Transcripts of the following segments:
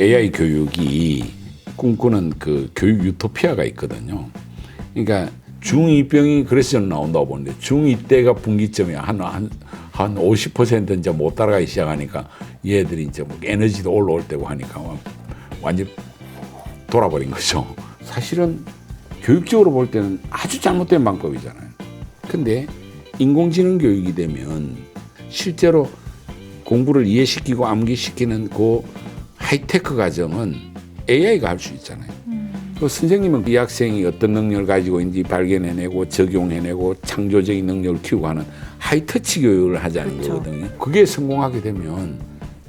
AI 교육이 꿈꾸는 그 교육 유토피아가 있거든요. 그러니까 중2병이 그래서 저는 나온다고 보는데 중2 때가 분기점이야. 한 50% 이제 못 따라가기 시작하니까 얘들이 이제 뭐 에너지도 올라올 때고 하니까 완전 돌아버린 거죠. 사실은 교육적으로 볼 때는 아주 잘못된 방법이잖아요. 근데 인공지능 교육이 되면 실제로 공부를 이해시키고 암기시키는 그 하이테크 과정은 AI가 할 수 있잖아요. 그 선생님은 이 학생이 어떤 능력을 가지고 있는지 발견해내고 적용해내고 창조적인 능력을 키우고 하는 하이터치 교육을 하자는 그렇죠. 거거든요. 그게 성공하게 되면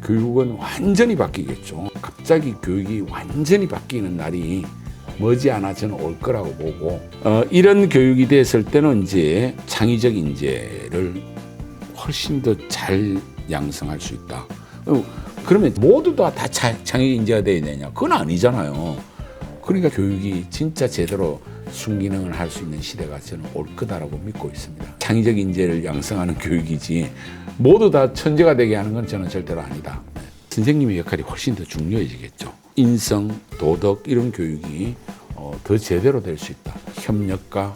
교육은 완전히 바뀌겠죠. 갑자기 교육이 완전히 바뀌는 날이 머지않아 저는 올 거라고 보고 이런 교육이 됐을 때는 이제 창의적 인재를 훨씬 더 잘 양성할 수 있다. 그러면 모두 다 창의적 인재가 돼야 되냐? 그건 아니잖아요. 그러니까 교육이 진짜 제대로 순기능을 할 수 있는 시대가 저는 올 거다라고 믿고 있습니다. 창의적 인재를 양성하는 교육이지 모두 다 천재가 되게 하는 건 저는 절대로 아니다. 선생님의 역할이 훨씬 더 중요해지겠죠. 인성, 도덕 이런 교육이 더 제대로 될 수 있다. 협력과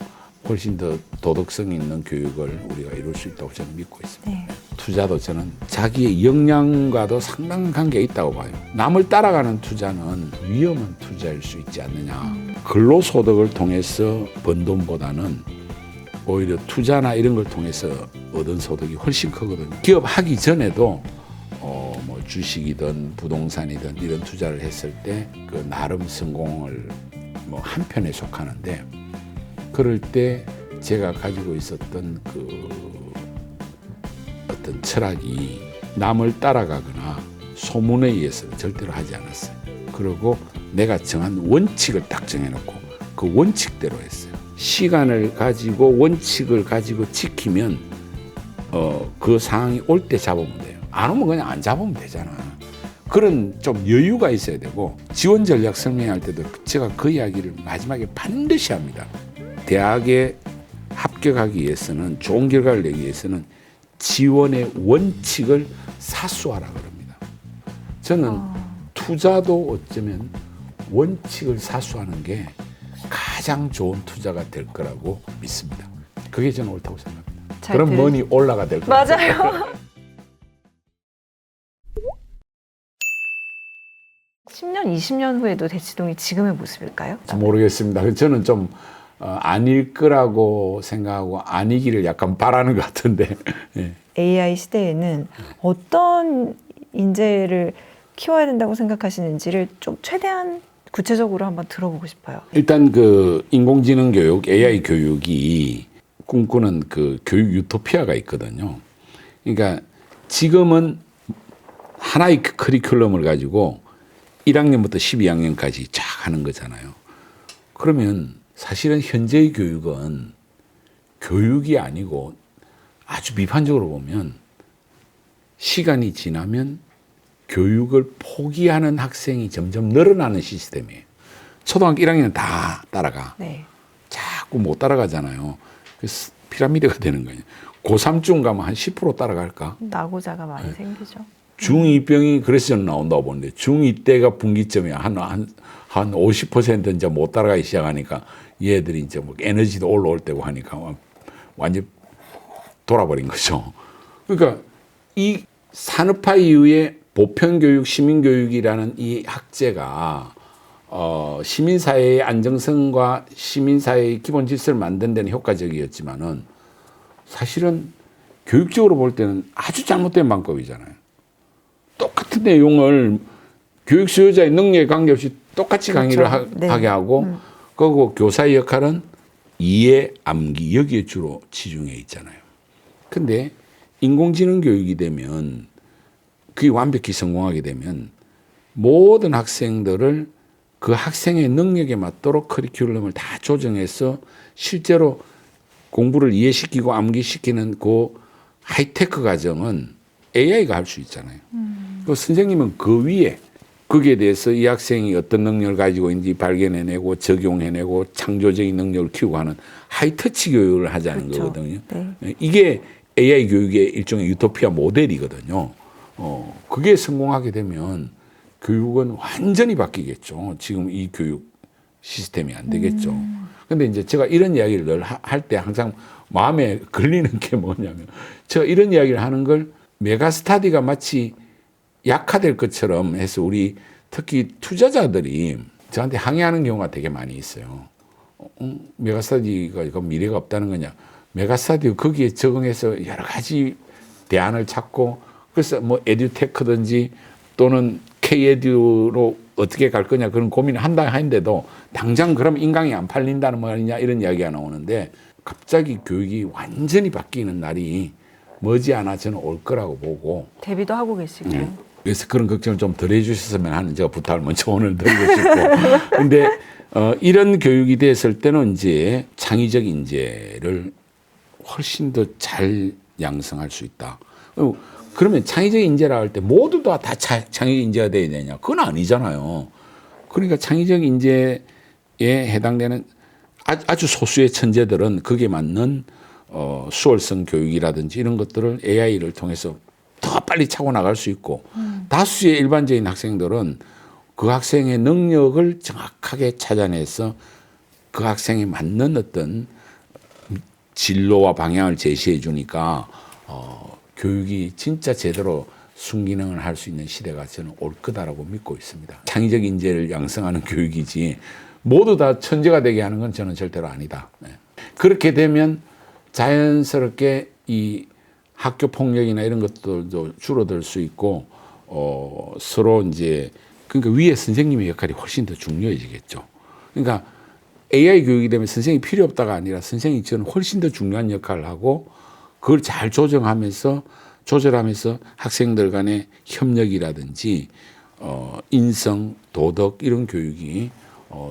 훨씬 더 도덕성 있는 교육을 우리가 이룰 수 있다고 저는 믿고 있습니다. 네. 투자도 저는 자기의 역량과도 상당한 관계가 있다고 봐요. 남을 따라가는 투자는 위험한 투자일 수 있지 않느냐. 근로소득을 통해서 번 돈보다는 오히려 투자나 이런 걸 통해서 얻은 소득이 훨씬 크거든요. 기업하기 전에도 뭐 주식이든 부동산이든 이런 투자를 했을 때 그 나름 성공을 뭐 한편에 속하는데 그럴 때 제가 가지고 있었던 그 어떤 철학이 남을 따라가거나 소문에 의해서 절대로 하지 않았어요. 그리고 내가 정한 원칙을 딱 정해놓고 그 원칙대로 했어요. 시간을 가지고 원칙을 가지고 지키면 그 상황이 올 때 잡으면 돼요. 안 오면 그냥 안 잡으면 되잖아. 그런 좀 여유가 있어야 되고 지원 전략 설명할 때도 제가 그 이야기를 마지막에 반드시 합니다. 대학에 합격하기 위해서는 좋은 결과를 내기 위해서는 지원의 원칙을 사수하라 그럽니다. 저는 투자도 어쩌면 원칙을 사수하는 게 가장 좋은 투자가 될 거라고 믿습니다. 그게 저는 옳다고 생각합니다. 그럼 머니 올라가 될 거예요. 맞아요. 10년, 20년 후에도 대치동이 지금의 모습일까요? 모르겠습니다. 저는 좀 아닐 거라고 생각하고 아니기를 약간 바라는 것 같은데. 예. AI 시대에는 어떤 인재를 키워야 된다고 생각하시는지를 좀 최대한 구체적으로 한번 들어보고 싶어요. 일단 그 인공지능 교육, AI 교육이 꿈꾸는 그 교육 유토피아가 있거든요. 그러니까 지금은 하나의 커리큘럼을 가지고 1학년부터 12학년까지 쫙 하는 거잖아요. 그러면 사실은 현재의 교육은 교육이 아니고 아주 비판적으로 보면 시간이 지나면 교육을 포기하는 학생이 점점 늘어나는 시스템이에요. 초등학교 1학년은 다 따라가. 네. 자꾸 못 따라가잖아요. 그래서 피라미드가 되는 거예요. 고3쯤 가면 한 10% 따라갈까? 낙오자가 많이 생기죠. 중2병이 그래서 저는 나온다고 보는데 중2 때가 분기점이야. 한 50% 이제 못 따라가기 시작하니까 얘들이 이제 뭐 에너지도 올라올 때고 하니까 완전 돌아버린 거죠. 그러니까 이 산업화 이후에 보편교육, 시민교육이라는 이 학제가 시민사회의 안정성과 시민사회의 기본 질서를 만드는 데는 효과적이었지만은 사실은 교육적으로 볼 때는 아주 잘못된 방법이잖아요. 똑같은 내용을 교육 수요자의 능력에 관계없이 똑같이 강의를 그렇죠. 네. 하게 하고 그리고 교사의 역할은 이해, 암기 여기에 주로 치중해 있잖아요. 근데 인공지능 교육이 되면 그게 완벽히 성공하게 되면 모든 학생들을 그 학생의 능력에 맞도록 커리큘럼을 다 조정해서 실제로 공부를 이해시키고 암기시키는 그 하이테크 과정은 AI가 할 수 있잖아요. 그 선생님은 그 위에 거기에 대해서 이 학생이 어떤 능력을 가지고 있는지 발견해내고 적용해내고 창조적인 능력을 키우고 하는 하이터치 교육을 하자는 그렇죠. 거거든요. 네. 이게 AI 교육의 일종의 유토피아 모델이거든요. 그게 성공하게 되면 교육은 완전히 바뀌겠죠. 지금 이 교육 시스템이 안 되겠죠. 근데 이제 제가 이런 이야기를 늘 할 때 항상 마음에 걸리는 게 뭐냐면, 제가 이런 이야기를 하는 걸 메가스터디가 마치 약화될 것처럼 해서 우리 특히 투자자들이 저한테 항의하는 경우가 되게 많이 있어요. 메가스터디가 이거 미래가 없다는 거냐. 메가스터디가 거기에 적응해서 여러 가지 대안을 찾고, 그래서 뭐 에듀테크든지 또는 K-에듀로 어떻게 갈 거냐 그런 고민을 한다 하는데도 당장 그럼 인강이 안 팔린다는 말이냐 이런 이야기가 나오는데, 갑자기 교육이 완전히 바뀌는 날이 머지않아 저는 올 거라고 보고 대비도 하고 계시고요. 그래서 그런 걱정을 좀 덜 해주셨으면 하는 제가 부탁을 먼저 오늘 드리고 싶고 근데 이런 교육이 됐을 때는 이제 창의적 인재를 훨씬 더 잘 양성할 수 있다. 그러면 창의적 인재라 할 때 모두 다 창의적 인재가 돼야 되냐? 그건 아니잖아요. 그러니까 창의적 인재에 해당되는 아주 소수의 천재들은 거기에 맞는 수월성 교육이라든지 이런 것들을 AI를 통해서 더 빨리 차고 나갈 수 있고, 다수의 일반적인 학생들은 그 학생의 능력을 정확하게 찾아내서 그 학생에 맞는 어떤 진로와 방향을 제시해 주니까 교육이 진짜 제대로 순기능을 할 수 있는 시대가 저는 올 거다라고 믿고 있습니다. 창의적 인재를 양성하는 교육이지 모두 다 천재가 되게 하는 건 저는 절대로 아니다. 네. 그렇게 되면 자연스럽게 이 학교 폭력이나 이런 것들도 줄어들 수 있고 서로 이제 그러니까 위에 선생님의 역할이 훨씬 더 중요해지겠죠. 그러니까 AI 교육이 되면 선생님이 필요 없다가 아니라 선생님이 저는 훨씬 더 중요한 역할을 하고 그걸 잘 조정하면서 조절하면서 학생들 간의 협력이라든지 인성, 도덕 이런 교육이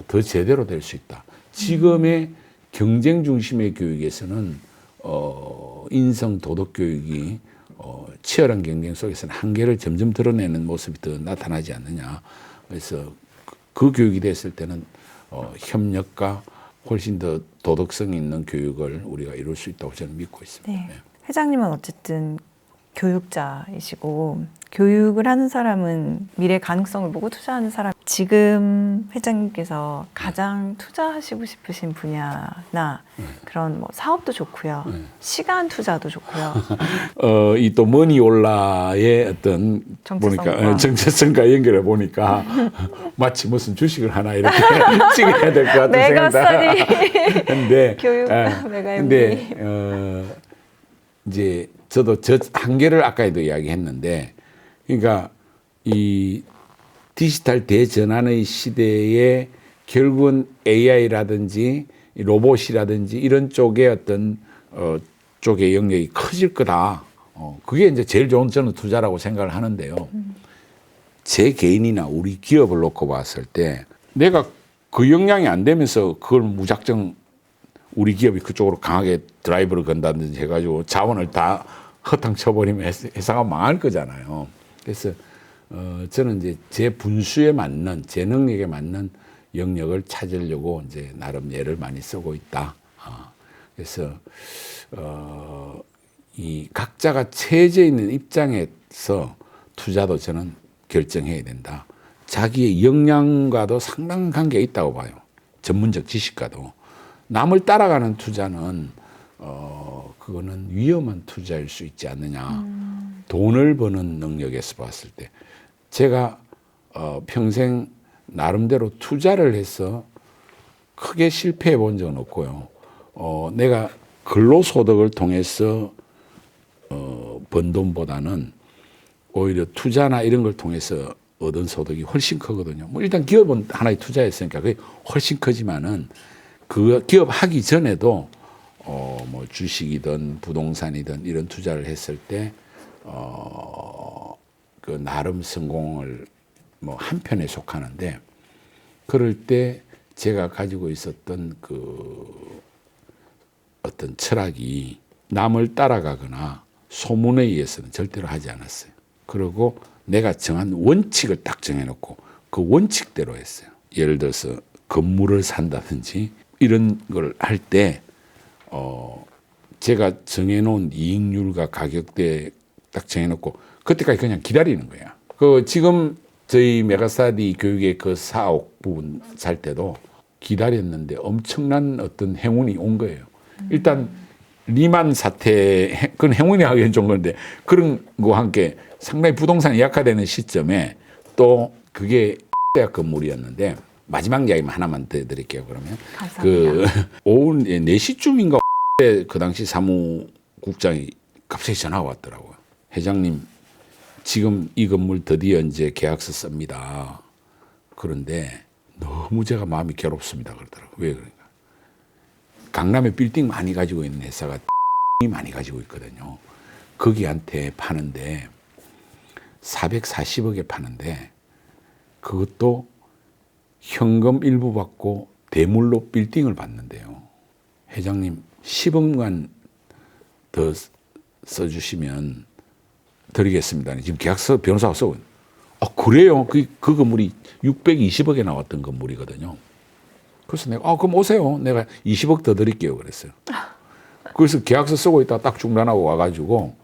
더 제대로 될 수 있다. 지금의 경쟁 중심의 교육에서는 인성, 도덕 교육이 치열한 경쟁 속에서는 한계를 점점 드러내는 모습이 더 나타나지 않느냐. 그래서 그 교육이 됐을 때는 협력과 훨씬 더 도덕성 있는 교육을 우리가 이룰 수 있다고 저는 믿고 있습니다. 네. 회장님은 어쨌든 교육자이시고 교육을 하는 사람은 미래 가능성을 보고 투자하는 사람. 지금 회장님께서 가장 투자하시고 싶으신 분야나 그런 뭐 사업도 좋고요. 시간 투자도 좋고요. 이 또 머니올라의 어떤 보니까 정체성과 연결해 보니까 마치 무슨 주식을 하나 이렇게 찍어야 될 것 같은 메가스터디. 근데 교육 메가 MBA. 근데 이제 저도 저 한계를 아까에도 이야기했는데, 그러니까 이 디지털 대전환의 시대에 결국은 AI라든지 로봇이라든지 이런 쪽의 어떤 쪽의 영역이 커질 거다. 그게 이제 제일 좋은 저는 투자라고 생각을 하는데요. 제 개인이나 우리 기업을 놓고 봤을 때 내가 그 역량이 안 되면서 그걸 무작정 우리 기업이 그쪽으로 강하게 드라이브를 건다든지 해가지고 자원을 다 허탕 쳐버리면 회사가 망할 거잖아요. 그래서 저는 이제 제 분수에 맞는, 제 능력에 맞는 영역을 찾으려고 이제 나름 애를 많이 쓰고 있다. 그래서 이 각자가 처해져 있는 입장에서 투자도 저는 결정해야 된다. 자기의 역량과도 상당한 관계가 있다고 봐요. 전문적 지식과도. 남을 따라가는 투자는 그거는 위험한 투자일 수 있지 않느냐. 돈을 버는 능력에서 봤을 때 제가 평생 나름대로 투자를 해서 크게 실패해 본 적은 없고요. 내가 근로소득을 통해서 번 돈보다는 오히려 투자나 이런 걸 통해서 얻은 소득이 훨씬 크거든요. 뭐 일단 기업은 하나의 투자였으니까 그게 훨씬 크지만은 그 기업 하기 전에도 뭐 주식이든 부동산이든 이런 투자를 했을 때 그 나름 성공을 뭐 한편에 속하는데, 그럴 때 제가 가지고 있었던 그 어떤 철학이 남을 따라가거나 소문에 의해서는 절대로 하지 않았어요. 그리고 내가 정한 원칙을 딱 정해놓고 그 원칙대로 했어요. 예를 들어서 건물을 산다든지 이런 걸 할 때 제가 정해놓은 이익률과 가격대 딱 정해놓고 그때까지 그냥 기다리는 거야. 그 지금 저희 메가스터디 교육의 그 4억 부분 살 때도 기다렸는데 엄청난 어떤 행운이 온 거예요. 일단 리만 사태, 그건 행운이 하기엔 좋은 건데 그런 거와 함께 상당히 부동산이 약화되는 시점에 또 그게 대학 건물이었는데 마지막 이야기만 하나만 더 드릴게요. 그러면 감사합니다. 그 오후 4시쯤인가 그 당시 사무국장이 갑자기 전화가 왔더라고요. 회장님, 지금 이 건물 드디어 이제 계약서 씁니다. 그런데 너무 제가 마음이 괴롭습니다. 그러더라고요. 왜 그런가? 강남에 빌딩 많이 가지고 있는 회사가 많이 가지고 있거든요. 거기한테 파는데 440억에 파는데 그것도 현금 일부 받고 대물로 빌딩을 받는데요. 회장님 10억만 더 써주시면 드리겠습니다. 지금 계약서 변호사가 쓰고 있는. 아, 그래요? 그 건물이 620억에 나왔던 건물이거든요. 그래서 내가 그럼 오세요. 내가 20억 더 드릴게요. 그랬어요. 그래서 계약서 쓰고 있다가 딱 중단하고 와가지고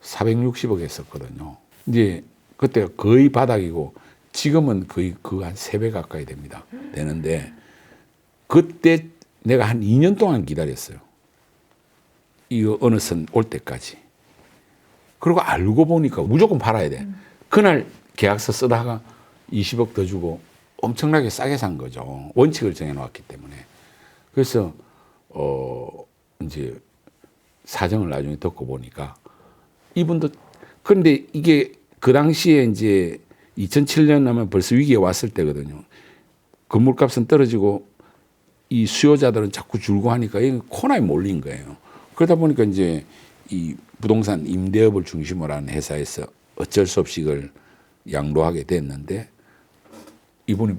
460억 했었거든요. 이제 그때 거의 바닥이고 지금은 거의 그 한 3배 가까이 됩니다. 되는데 그때 내가 한 2년 동안 기다렸어요. 이거 어느 선 올 때까지. 그리고 알고 보니까 무조건 팔아야 돼. 그날 계약서 쓰다가 20억 더 주고 엄청나게 싸게 산 거죠. 원칙을 정해놓았기 때문에. 그래서 이제 사정을 나중에 듣고 보니까 이분도 그런데 이게 그 당시에 이제 2007년 하면 벌써 위기에 왔을 때거든요. 건물값은 떨어지고 이 수요자들은 자꾸 줄고 하니까 이 코너에 몰린 거예요. 그러다 보니까 이제 이 부동산 임대업을 중심으로 하는 회사에서 어쩔 수 없이 이걸 양도하게 됐는데 이분이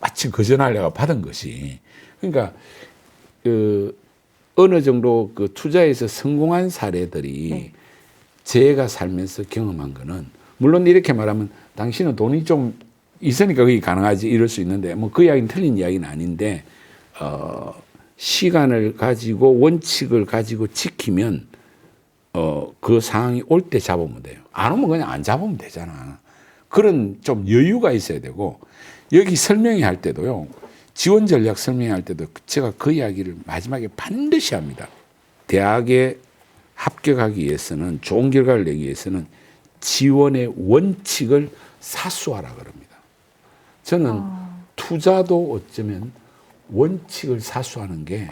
마침 그 전화를 내가 받은 것이 그러니까 어느 정도 그 투자에서 성공한 사례들이 제가 살면서 경험한 거는 물론 이렇게 말하면 당신은 돈이 좀 있으니까 그게 가능하지 이럴 수 있는데 뭐 그 이야기는 틀린 이야기는 아닌데 시간을 가지고 원칙을 가지고 지키면 그 상황이 올 때 잡으면 돼요. 안 오면 그냥 안 잡으면 되잖아. 그런 좀 여유가 있어야 되고 여기 설명회 할 때도요. 지원 전략 설명회 할 때도 제가 그 이야기를 마지막에 반드시 합니다. 대학에 합격하기 위해서는 좋은 결과를 내기 위해서는 지원의 원칙을 사수하라 그럽니다. 저는 투자도 어쩌면 원칙을 사수하는 게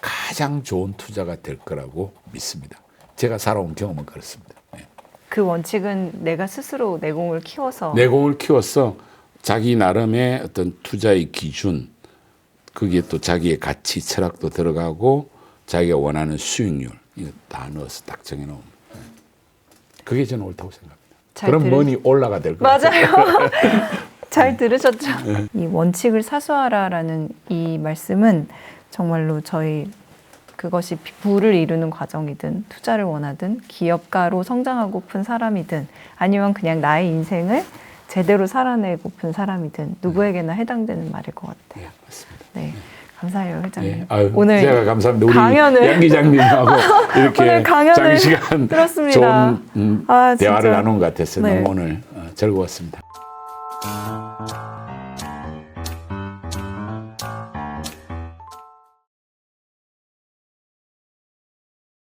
가장 좋은 투자가 될 거라고 믿습니다. 제가 살아온 경험은 그렇습니다. 네. 그 원칙은 내가 스스로 내공을 키워서 내공을 키워서 자기 나름의 어떤 투자의 기준, 거기에 또 자기의 가치, 철학도 들어가고 자기가 원하는 수익률 이거 다 넣어서 딱 정해놓으면 그게 저는 옳다고 생각합니다. 그럼 머니 올라가 될 것 같아요. 맞아요. 잘 들으셨죠? 이 원칙을 사수하라라는 이 말씀은 정말로 저희 그것이 부를 이루는 과정이든 투자를 원하든 기업가로 성장하고픈 사람이든 아니면 그냥 나의 인생을 제대로 살아내고픈 사람이든 누구에게나 해당되는 말일 것 같아요. 네, 맞습니다. 네. 감사해요, 회장님. 네, 아유, 오늘 제가 감사합니다. 우리 강연을 양 기장님하고 이렇게 오늘 강연을 장시간 들었습니다. 좋은 아, 대화를 진짜. 나눈 것 같아서 네. 너무 오늘 즐거웠습니다.